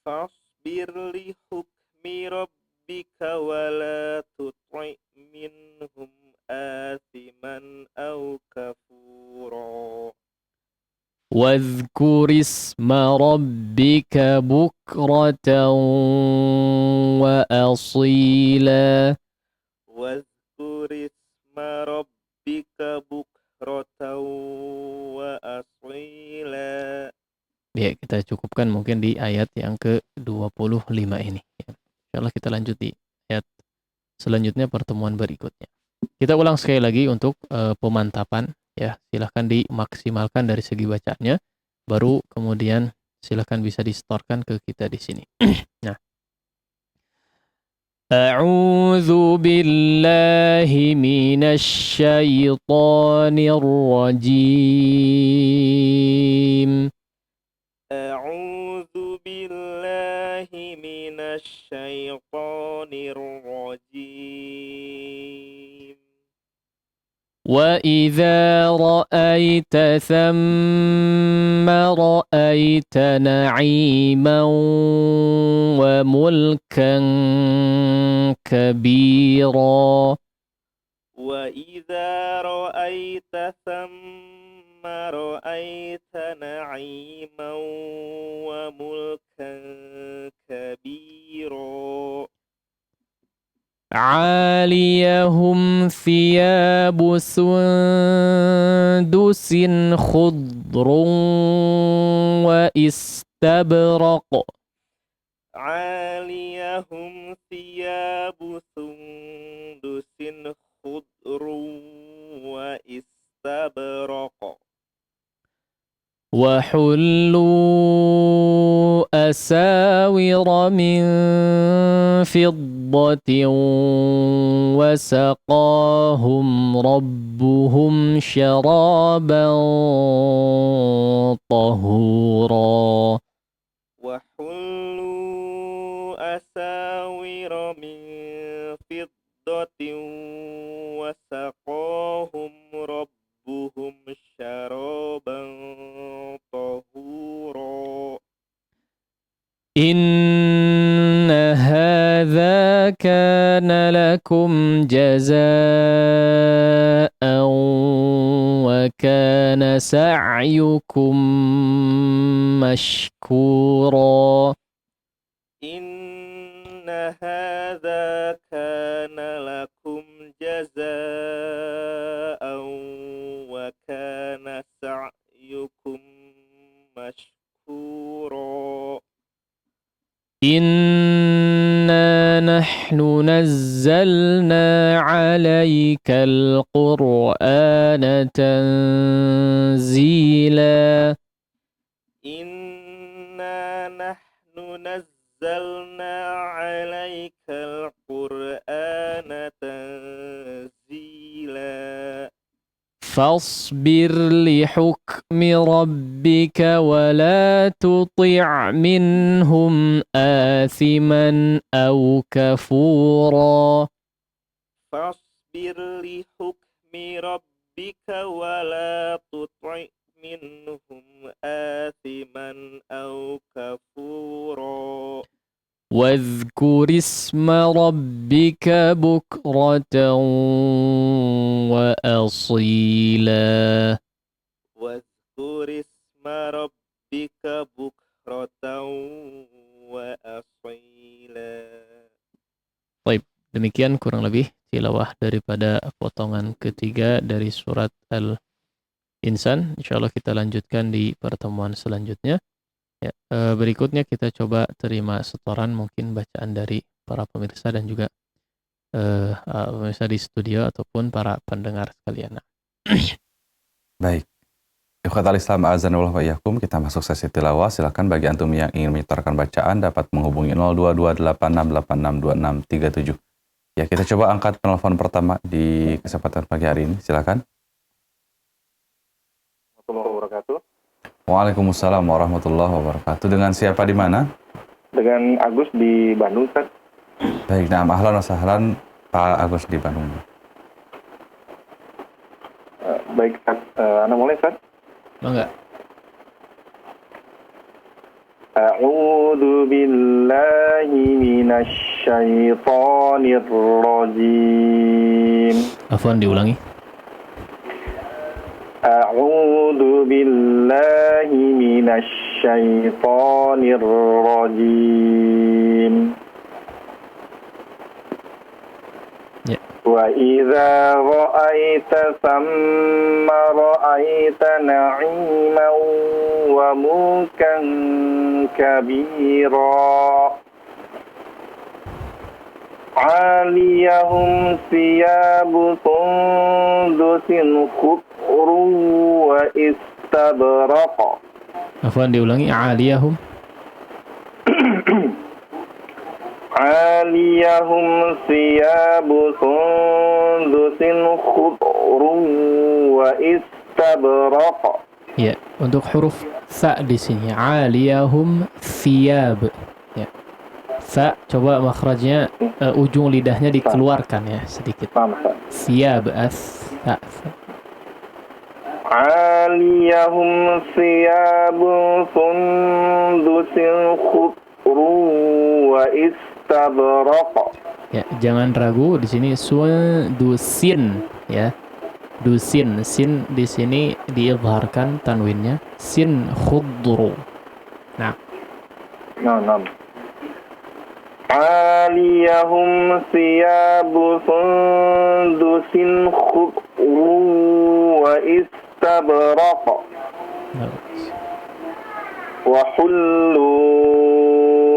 فاصبر لحكم ربك ولا تطع منهم آثما أو كفورا واذكر اسم ربك بكرة وأصيلا واذكر اسم ربك بكرة وأصيلا. Ya, kita cukupkan mungkin di ayat yang ke-25 ini. Insyaallah kita lanjut di ayat selanjutnya pertemuan berikutnya. Kita ulang sekali lagi untuk pemantapan. Ya, silahkan dimaksimalkan dari segi bacaannya. Baru kemudian silahkan bisa distorkan ke kita di sini. Nah. A'udzu billahi minasy syaithanir rajim. A'udzu billahi minasy syaithanir rajim. وَإِذَا رَأَيْتَ ثَمَّ رَأَيْتَ نَعِيمًا وَمُلْكًا كَبِيرًا وَإِذَا رَأَيْتَ ثَمَّ رَأَيْتَ نَعِيمًا وَمُلْكًا كَبِيرًا 'aliyahum thiyabu sundusin khudrun wa istabraq. عاليهم ثياب سندس خضر واستبرق وحلوا أساور من فضة وسقاهم ربهم شرابا طهورا. وحلوا أساور من فضة وسقاهم ربهم شرابا طهورا. إن هذا كان لكم جزاء وكان سعيكم مشكورا. إن هذا كان لكم جزاء وكان سعيكم مشكورا. إنا نحن نزلنا عليك القرآن تنزيلا. إنا نحن نزلنا عليك القرآن تنزيلا. فاصبر لحكم ربك ولا تطع منهم آثما أو كفورا. فاصبر لحكم ربك ولا تطع منهم آثما أو كفورا. واذكر اسم ربك بكرة وأصيلا. واذكر اسم ربك بكرة وأصيلا. Baik, demikian kurang lebih tilawah daripada potongan ketiga dari surat Al-Insan. Insyaallah kita lanjutkan di pertemuan selanjutnya. Ya, berikutnya kita coba terima setoran mungkin bacaan dari para pemirsa dan juga pemirsa di studio ataupun para pendengar sekalian. Baik. Ikhwatal Islam azanullah wa iyyakum, kita masuk sesi tilawah. Silakan bagi antum yang ingin menyetorkan bacaan dapat menghubungi 0228662637. Ya, kita coba angkat penelpon pertama di kesempatan pagi hari ini. Silakan. Warahmatullahi wabarakatuh. Waalaikumsalam warahmatullahi wabarakatuh. Dengan siapa di mana? Dengan Agus di Bandung, Ustaz. Baik, nah, ahlan wa sahlan Pak Agus di Bandung. Baik, Ustaz. Anda mulai, Ustaz? Mangga. A'udzu billahi minasy syaithanir rajim. Afwan, diulangi. A'udzu billahi minasy syaithanir rajim. Ya. Wa idza ra'aita thamma ra'aita na'iman wa mulkan kabira. 'aliyahum thiyabu sundusin khudrun wa istabraq. Afwan, diulangi. 'aliyahum. 'aliyahum thiyabu sundusin khudrun wa istabraq. Ya, untuk huruf fa di sini 'aliyahum thiyab. Ya. Fa, coba makhrajnya ujung lidahnya dikeluarkan ya sedikit. Thiyab fa. 'aliyahum thiyabu sundusin khudrun wa istabraq. Ya, jangan ragu di sini sundusin ya. Dusin, sin di sini diizharkan tanwinnya. Sin khudru. Nah, Nah. 'aliyahum thiyabu sundusin khudrun wa istabraq wa hullu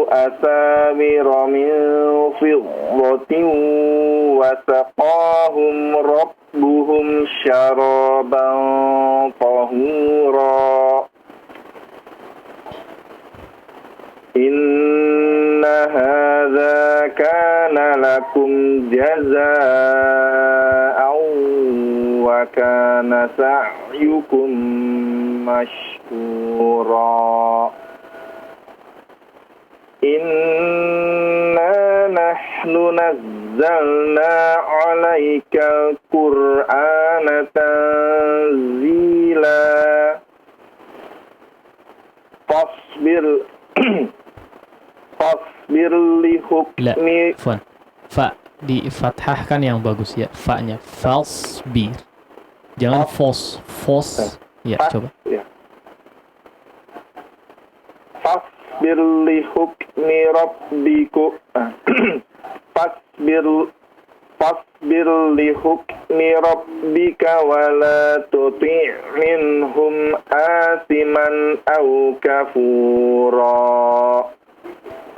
asawira min fiddatin wa saqahum rabbuhum syaraban tahura. Inna hadza kana lakum jazaa'an wa kana sa'yukum mashkura. Inna nahnu nazzalna 'alaikal Qur'ana tanzila. Fasbir li hukmi. Fa difathahkan yang bagus ya, fa-nya. Fasbir. Jangan fos. Ya, coba. Ya. Fasbir li hukmi rabbiku. Fasbir li hukmi rabbika wa la tuti' minhum asiman aw kafura.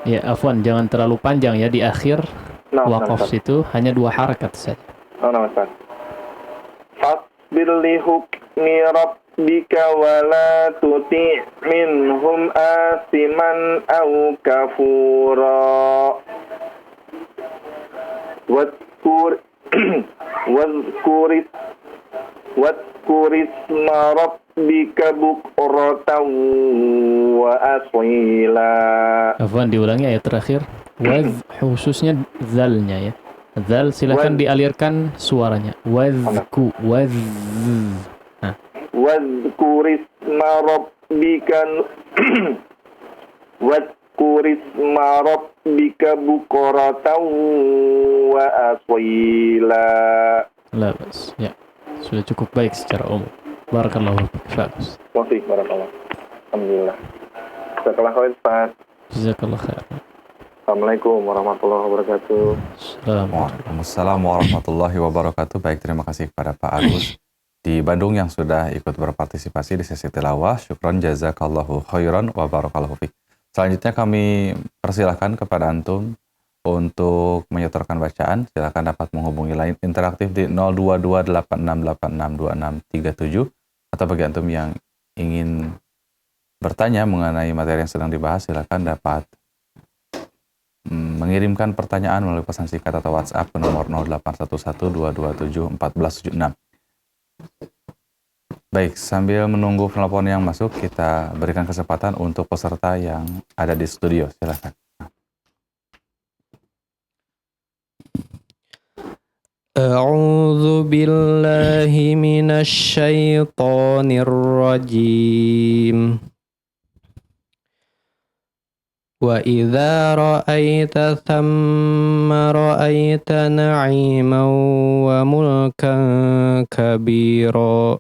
Ya, afwan, jangan terlalu panjang ya di akhir. Waqaf situ hanya 2 harakat saja. Ustaz. Fasbir li hukmi rabbika wa la tuti' minhum asiman aw kafura. Wadhkur isma rabbika bukratan wa asila. Afwan, diulangi ayat terakhir. Khususnya zalnya ya. Zal silakan dialirkan suaranya. Wadhku. Wadhkur isma rabbika Wadhkur isma rabbika bukratan wa asila. Labas. Ya. Sudah cukup baik secara umum. Barakallahu fiik. Bagus. Masih barakallah. Alhamdulillah. Jazakallah khair. Assalamualaikum warahmatullahi wabarakatuh. Waalaikumsalam warahmatullahi wabarakatuh. Baik, terima kasih kepada Pak Agus di Bandung yang sudah ikut berpartisipasi di sesi tilawah. Syukron jazakallahu khairan wa barakallahu fiik. Selanjutnya kami persilahkan kepada antum untuk menyetorkan bacaan. Silakan dapat menghubungi line interaktif di 02286862637, atau bagi antum yang ingin bertanya mengenai materi yang sedang dibahas, silakan dapat mengirimkan pertanyaan melalui pesan singkat atau WhatsApp ke nomor 081122741476. Baik, sambil menunggu telepon yang masuk, kita berikan kesempatan untuk peserta yang ada di studio. Silakan. A'udzu billahi minasy syaithanir rajim. Wa idza ra'aita thamma ra'aita na'iman wa mulkan kabira.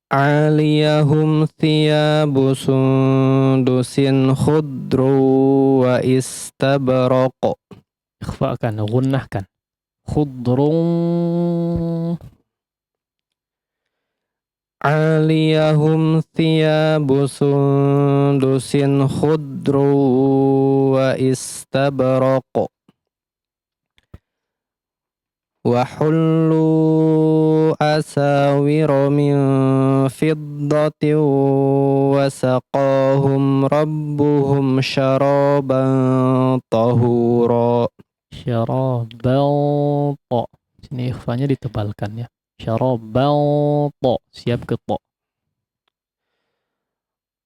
Aliyahum thiyabu sundusin khudru wa istabraq. Ikhfa'kan, gunnahkan. Khudrun. Aliyahum thiyabu sundusin khudru wa istabraq. Wa hullu asawira min fiddatin wa saqahum rabbuhum syaraban tahura. Syaraban ta. Sini ikhfanya ditebalkan ya. Syaraban ta. Siap ke ta.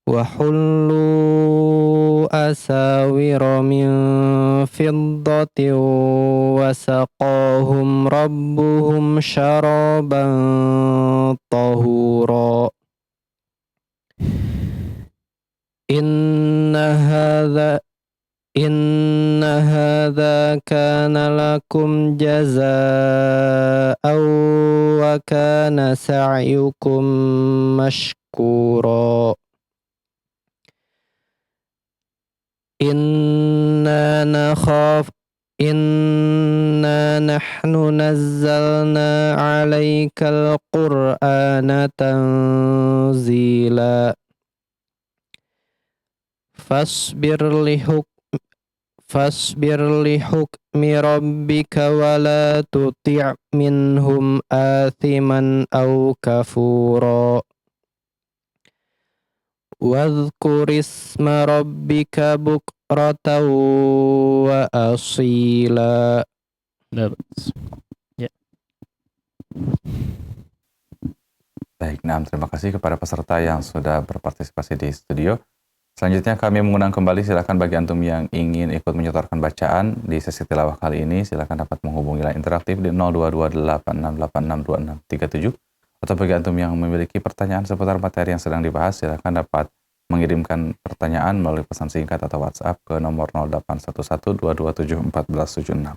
Wa hullu asawira min fiddatin wa saqahum rabbuhum syaraban tahura. Inna hadza kana lakum jazaa'an wa kana sa'yukum mashkura. Inna nahnu nazzalna 'alaikal Qur'ana tanzila. Fasbir li hukmi rabbika wa la tuti' minhum athiman aw kafura. Wadhkur isma rabbika bukratan wa asila. Ya. Baik, nah terima kasih kepada peserta yang sudah berpartisipasi di studio. Selanjutnya kami mengundang kembali, silakan bagi antum yang ingin ikut menyetorkan bacaan di sesi tilawah kali ini, silakan dapat menghubungi line interaktif di 0228686267. Atau bagi antum yang memiliki pertanyaan seputar materi yang sedang dibahas, silakan dapat mengirimkan pertanyaan melalui pesan singkat atau WhatsApp ke nomor 081122741476.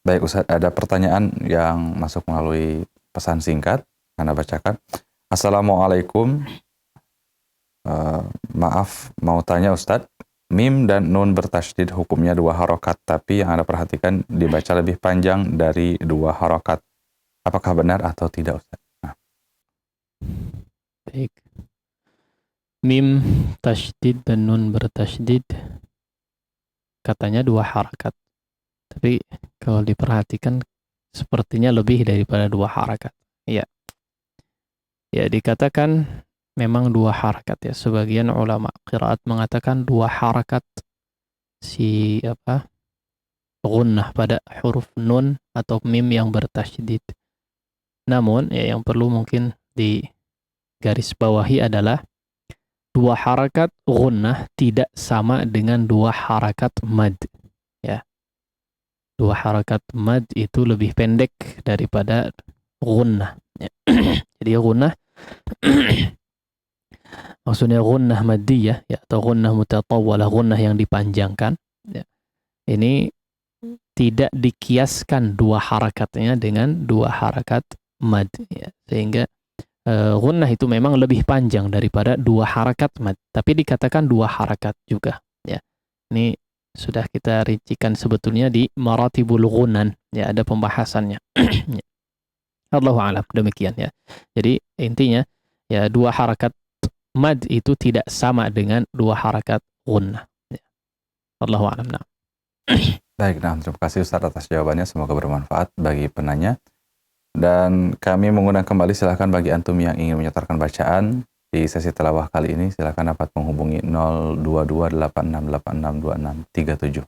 Baik Ustaz, ada pertanyaan yang masuk melalui pesan singkat, Anda bacakan. Assalamualaikum, maaf mau tanya Ustaz, mim dan nun bertasydid hukumnya 2 harokat, tapi yang Anda perhatikan dibaca lebih panjang dari 2 harokat. Apakah benar atau tidak Ustaz? Nah. Baik. Mim tasydid dan nun bertasydid katanya 2 harakat. Tapi kalau diperhatikan sepertinya lebih daripada 2 harakat. Ya. Ya, dikatakan memang 2 harakat ya. Sebagian ulama qiraat mengatakan 2 harakat gunnah pada huruf nun atau mim yang bertasydid. Namun ya, yang perlu mungkin digaris bawahi adalah 2 harakat gunnah tidak sama dengan 2 harakat mad. Ya. 2 harakat mad itu lebih pendek daripada gunnah. Ya. Jadi gunnah maksudnya gunnah maddiyah ya, atau gunnah mutatawwalah, gunnah yang dipanjangkan. Ya. Ini tidak dikiaskan 2 harakatnya dengan 2 harakat mad. Ya. Sehingga gunnah itu memang lebih panjang daripada 2 harakat mad. Tapi dikatakan 2 harakat juga. Ya. Ini sudah kita rincikan sebetulnya di maratibul ghunan, ya, ada pembahasannya. Ya. Allahu a'lam, demikian ya. Jadi intinya ya 2 harakat mad itu tidak sama dengan 2 harakat ghunnah. Ya. Allahu a'lam. Nah. Baik, nah terima kasih Ustaz atas jawabannya, semoga bermanfaat bagi penanya. Dan kami mengundang kembali, silakan bagi antum yang ingin menyetorkan bacaan di sesi tilawah kali ini, silakan dapat menghubungi 0228686267.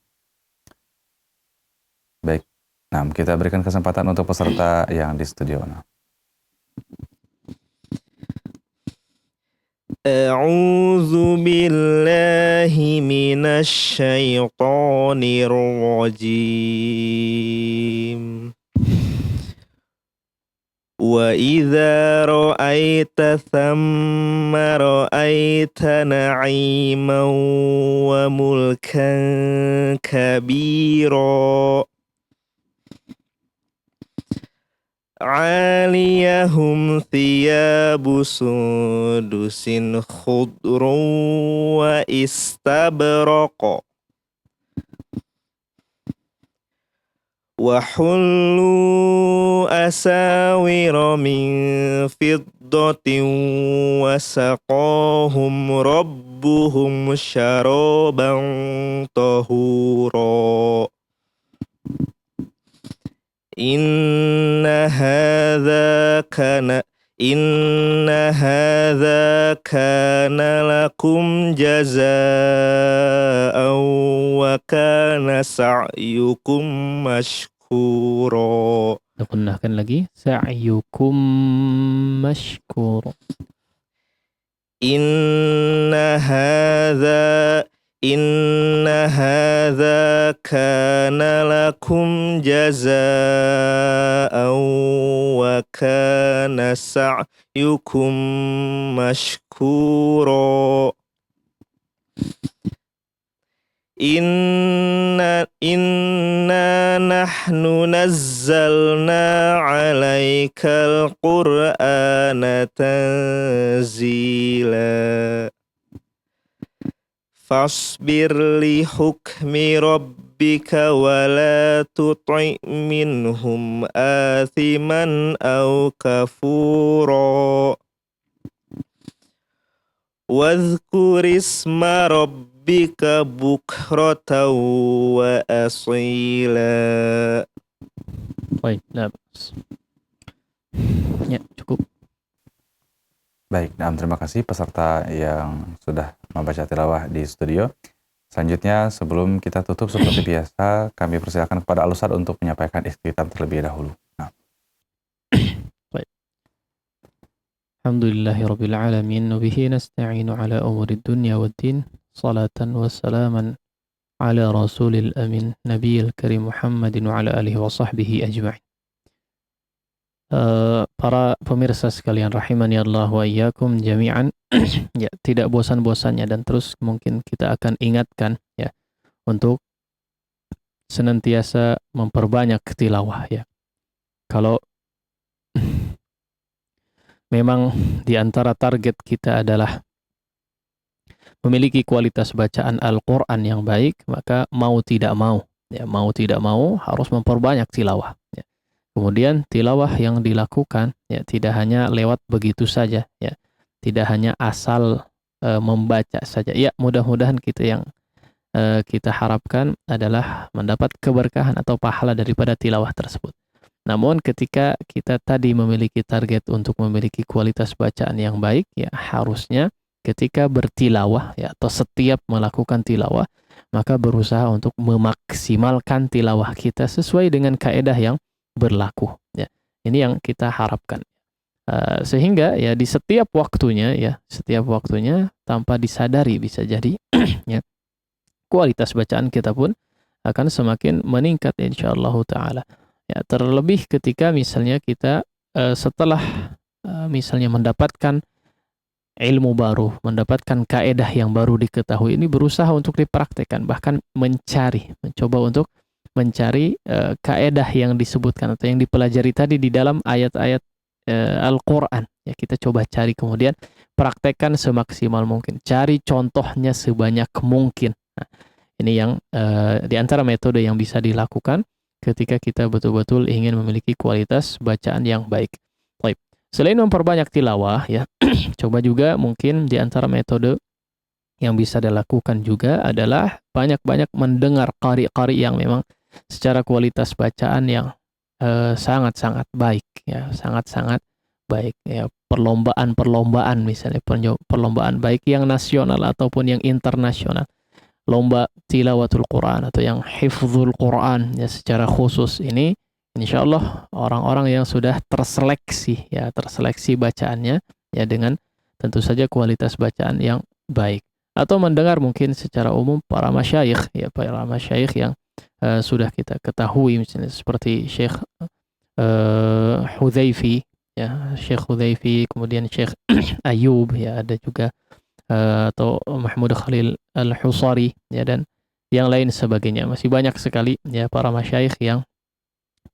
Baik, nah kita berikan kesempatan untuk peserta yang di studio. Nah. A'udzu billahi minasy syaithanir rajim. Wa idza ra'aita thamma ra'aita na'iman wa mulkan kabira. 'Aliyahum thiyabu sundusin khudrun wa istabraq. Wa hullu asawira min fiddatin wa saqahum rabbuhum syaraban tahura. Inna hadza kana lakum jazaa'an wa kana sa'yukum mashkura. Gunnahkan lagi, sa'yukum mashkur. Inna hadza kana lakum jazaa'an wa kana sa'yukum mashkura. Inna nahnu nazzalna 'alaikal qur'ana tanzila fasbir li hukmi rabbika wa la tuti' minhum athiman aw kafura wadhkur isma rabbika bukratan wa asila. Baik, nah, ya cukup. Baik, nah, terima kasih peserta yang sudah membaca tilawah di studio. Selanjutnya, sebelum kita tutup seperti biasa, kami persilakan kepada Al-Ustaz untuk menyampaikan ikhtitam terlebih dahulu. Nah. Alhamdulillahirabbil alamin wa bihi nasta'inu ala umurid dunya waddin. Salatan wa salaman ala rasulil amin nabiyil karim Muhammadin wa ala alihi wa sahbihi ajma'in. Para pemirsa sekalian rahimani Allah wa iyyakum jami'an. Ya, tidak bosan-bosannya dan terus mungkin kita akan ingatkan ya untuk senantiasa memperbanyak tilawah ya. Kalau memang di antara target kita adalah memiliki kualitas bacaan Al-Qur'an yang baik, maka mau tidak mau harus memperbanyak tilawah ya. Kemudian tilawah yang dilakukan ya tidak hanya lewat begitu saja ya. Tidak hanya asal membaca saja. Ya, mudah-mudahan yang kita harapkan adalah mendapat keberkahan atau pahala daripada tilawah tersebut. Namun ketika kita tadi memiliki target untuk memiliki kualitas bacaan yang baik, ya harusnya ketika bertilawah ya atau setiap melakukan tilawah, maka berusaha untuk memaksimalkan tilawah kita sesuai dengan kaedah yang berlaku. Ya, ini yang kita harapkan. Sehingga ya di setiap waktunya tanpa disadari bisa jadi ya kualitas bacaan kita pun akan semakin meningkat insyaallah taala. Ya, terlebih ketika misalnya kita setelah misalnya mendapatkan ilmu baru, mendapatkan kaedah yang baru diketahui, ini berusaha untuk dipraktekkan, bahkan mencoba untuk mencari kaedah yang disebutkan atau yang dipelajari tadi di dalam ayat-ayat Al-Quran. Ya, kita coba cari kemudian praktekkan semaksimal mungkin, cari contohnya sebanyak mungkin. Nah, ini yang di antara metode yang bisa dilakukan ketika kita betul-betul ingin memiliki kualitas bacaan yang baik. Baik. Selain memperbanyak tilawah ya, coba juga mungkin di antara metode yang bisa dilakukan juga adalah banyak-banyak mendengar qari-qari yang memang secara kualitas bacaan yang sangat-sangat baik ya, sangat-sangat baik ya. Perlombaan misalnya perlombaan baik yang nasional ataupun yang internasional. Lomba tilawatul Quran atau yang hifdzul Quran ya secara khusus ini insyaallah orang-orang yang sudah terseleksi bacaannya ya dengan tentu saja kualitas bacaan yang baik. Atau mendengar mungkin secara umum para masyayikh yang sudah kita ketahui misalnya seperti Syekh Hudzaifi ya, Syekh Hudzaifi, kemudian Syekh Ayub ya, ada juga atau Mahmud Khalil Al-Husari ya, dan yang lain sebagainya. Masih banyak sekali ya para masyayikh yang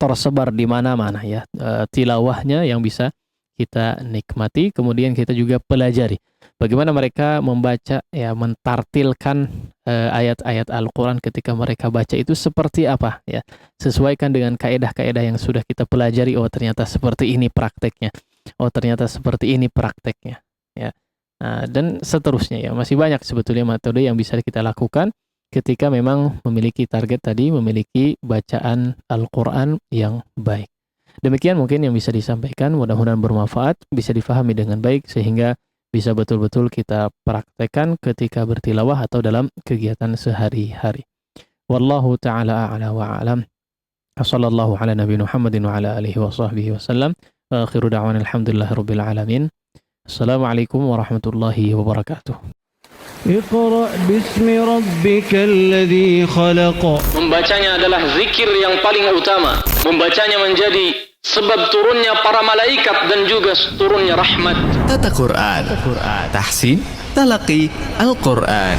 tersebar di mana-mana ya, tilawahnya yang bisa kita nikmati, kemudian kita juga pelajari bagaimana mereka membaca ya, mentartilkan ayat-ayat Al-Quran ketika mereka baca itu seperti apa ya, sesuaikan dengan kaedah-kaedah yang sudah kita pelajari. Oh ternyata seperti ini prakteknya, oh ternyata seperti ini prakteknya ya. Nah, dan seterusnya ya, masih banyak sebetulnya metode yang bisa kita lakukan ketika memang memiliki target tadi, memiliki bacaan Al-Quran yang baik. Demikian mungkin yang bisa disampaikan, mudah-mudahan bermanfaat, bisa difahami dengan baik sehingga bisa betul-betul kita praktekkan ketika bertilawah atau dalam kegiatan sehari-hari. Wallahu ta'ala a'la wa a'lam. Wassallallahu ala nabi Muhammadin wa ala alihi wa sahbihi wa sallam. Wa akhiru da'wana alhamdulillahi rabbil alamin. Assalamualaikum warahmatullahi wabarakatuh. Iqra bismi rabbikal ladzi khalaq. Membacanya adalah zikir yang paling utama. Membacanya menjadi sebab turunnya para malaikat dan juga turunnya rahmat. Tata Quran, tahsin, talaqi Al-Quran.